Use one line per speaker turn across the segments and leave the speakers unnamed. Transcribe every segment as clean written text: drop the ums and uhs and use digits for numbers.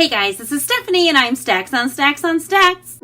Hey guys, this is Stephanie and I'm Stacks on Stacks on Stacks.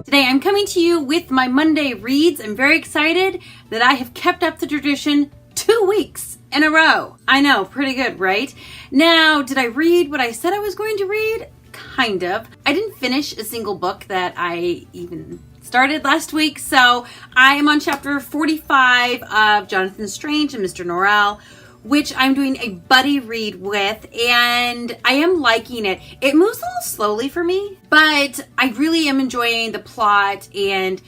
Today I'm coming to you with my Monday reads. I'm very excited that I have kept up the tradition 2 weeks in a row. I know, pretty good, right? Now, did I read what I said I was going to read? Kind of. I didn't finish a single book that I even started last week, so I am on chapter 45 of Jonathan Strange and Mr. Norrell, which I'm doing a buddy read with, and I am liking it. It moves a little slowly for me, but I really am enjoying the plot and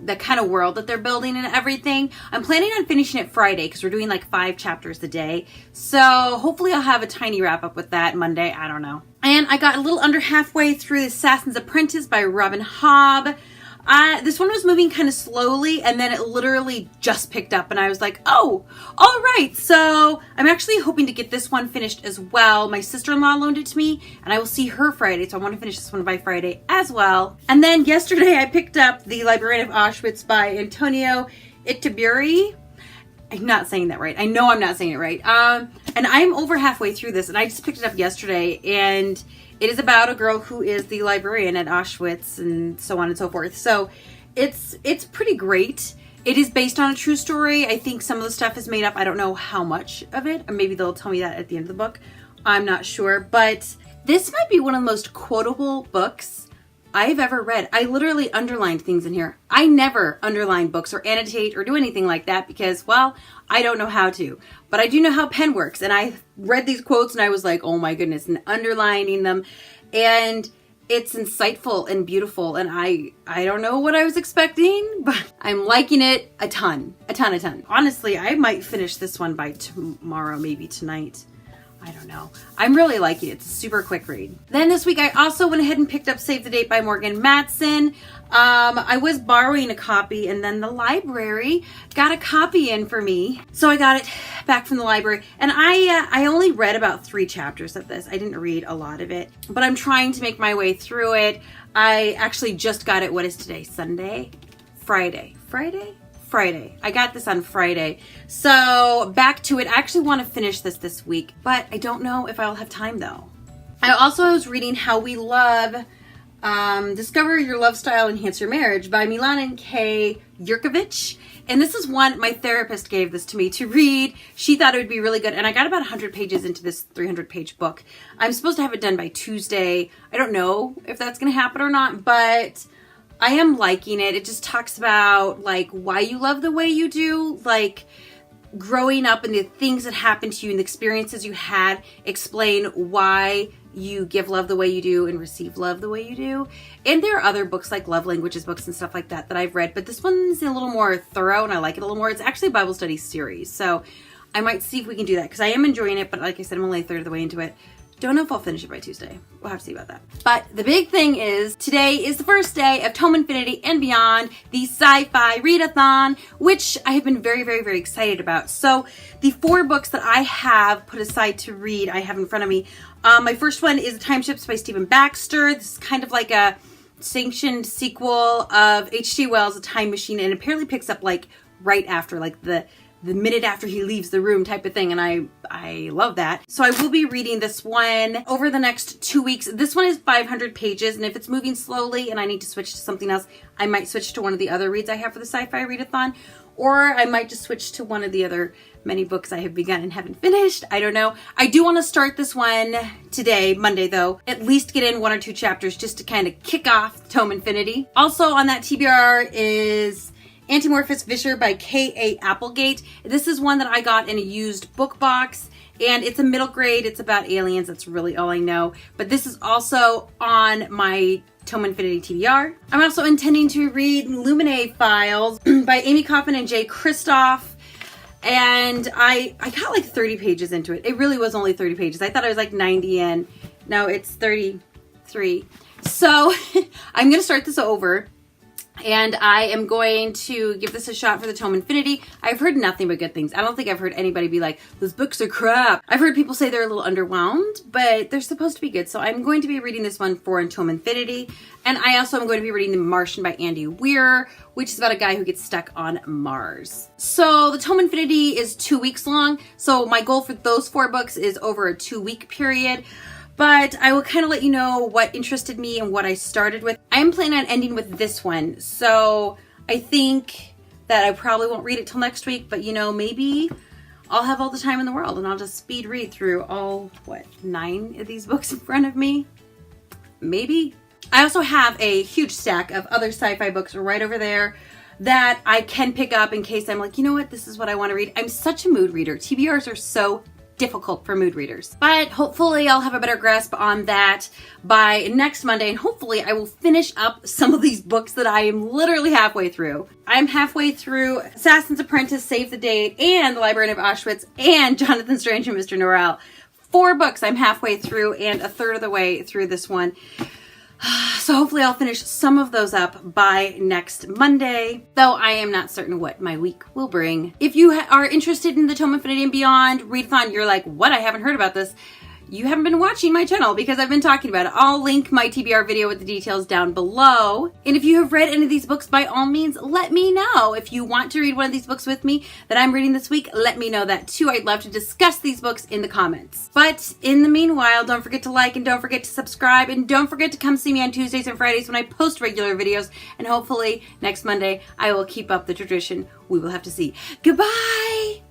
the kind of world that they're building and everything. I'm planning on finishing it Friday because we're doing like 5 chapters a day. So hopefully I'll have a tiny wrap up with that Monday. I don't know. And I got a little under halfway through Assassin's Apprentice by Robin Hobb. This one was moving kind of slowly, and then it literally just picked up, and I was like, oh, all right. So I'm actually hoping to get this one finished as well. My sister-in-law loaned it to me, and I will see her Friday, so I want to finish this one by Friday as well. And then yesterday I picked up The Librarian of Auschwitz by Antonio Itaburi. I'm not saying that right. I know I'm not saying it right. And I'm over halfway through this, and I just picked it up yesterday, and it is about a girl who is the librarian at Auschwitz and so on and so forth. So it's pretty great. It is based on a true story. I think some of the stuff is made up. I don't know how much of it. Or maybe they'll tell me that at the end of the book. I'm not sure. But this might be one of the most quotable books I've ever read. I literally underlined things in here. I never underline books or annotate or do anything like that because, well, I don't know how to. But I do know how pen works. And I read these quotes and I was like, oh my goodness, and underlining them. And it's insightful and beautiful. And I don't know what I was expecting, but I'm liking it a ton. Honestly, I might finish this one by tomorrow, maybe tonight. I don't know. I'm really liking it. It's a super quick read. Then this week I also went ahead and picked up Save the Date by Morgan Matson. I was borrowing a copy and then the library got a copy in for me. So I got it back from the library. And I only read about 3 chapters of this. I didn't read a lot of it, but I'm trying to make my way through it. I actually just got it. What is today? Sunday? Friday. I got this on Friday. So back to it. I actually want to finish this week, but I don't know if I'll have time though. I also was reading How We Love, Discover Your Love Style, Enhance Your Marriage by Milan K. Yurkovich. And this is one, my therapist gave this to me to read. She thought it would be really good. And I got about 100 pages into this 300-page book. I'm supposed to have it done by Tuesday. I don't know if that's going to happen or not, but I am liking it. It just talks about like why you love the way you do, like growing up and the things that happened to you and the experiences you had, explain why you give love the way you do and receive love the way you do. And there are other books like love languages books and stuff like that that I've read, but this one's a little more thorough and I like it a little more. It's actually a Bible study series, so I might see if we can do that because I am enjoying it, but like I said, I'm only a third of the way into it. Don't know if I'll finish it by Tuesday. We'll have to see about that. But the big thing is today is the first day of Tome Infinity and Beyond, the sci-fi readathon, which I have been very, very, very excited about. So the 4 books that I have put aside to read, I have in front of me. My first one is Time Ships by Stephen Baxter. This is kind of like a sanctioned sequel of H.G. Wells' A Time Machine, and apparently picks up like right after, like the minute after he leaves the room type of thing, and I love that. So I will be reading this one over the next 2 weeks. This one is 500 pages, and if it's moving slowly and I need to switch to something else, I might switch to one of the other reads I have for the sci-fi readathon, or I might just switch to one of the other many books I have begun and haven't finished. I don't know. I do want to start this one today, Monday though, at least get in 1 or 2 chapters just to kind of kick off Tome Infinity. Also on that TBR is Antimorphous Vischer by K.A. Applegate. This is one that I got in a used book box, and it's a middle grade. It's about aliens. That's really all I know. But this is also on my Tome Infinity TBR. I'm also intending to read Lumine Files by Amy Kaufman and Jay Kristoff. And I got like 30 pages into it. It really was only 30 pages. I thought I was like 90 in. No, it's 33. So I'm going to start this over. And I am going to give this a shot for the Tome Infinity. I've heard nothing but good things. I don't think I've heard anybody be like, those books are crap. I've heard people say they're a little underwhelmed, but they're supposed to be good. So I'm going to be reading this one for Tome Infinity. And I also am going to be reading The Martian by Andy Weir, which is about a guy who gets stuck on Mars. So the Tome Infinity is 2 weeks long. So my goal for those 4 books is over a 2-week period. But I will kind of let you know what interested me and what I started with. I am planning on ending with this one. So I think that I probably won't read it till next week, but maybe I'll have all the time in the world and I'll just speed read through all, 9 of these books in front of me? Maybe. I also have a huge stack of other sci-fi books right over there that I can pick up in case I'm like, you know what, this is what I want to read. I'm such a mood reader. TBRs are so difficult for mood readers. But hopefully I'll have a better grasp on that by next Monday, and hopefully I will finish up some of these books that I am literally halfway through. I'm halfway through Assassin's Apprentice, Save the Date, and The Librarian of Auschwitz, and Jonathan Strange and Mr. Norrell. 4 books I'm halfway through, and a third of the way through this one. So hopefully I'll finish some of those up by next Monday, though I am not certain what my week will bring. If you are interested in the Tome Infinity and Beyond readathon, you're like, what? I haven't heard about this. You haven't been watching my channel because I've been talking about it. I'll link my TBR video with the details down below. And if you have read any of these books, by all means, let me know. If you want to read one of these books with me that I'm reading this week, let me know that too. I'd love to discuss these books in the comments. But in the meanwhile, don't forget to like and don't forget to subscribe and don't forget to come see me on Tuesdays and Fridays when I post regular videos. And hopefully next Monday, I will keep up the tradition. We will have to see. Goodbye!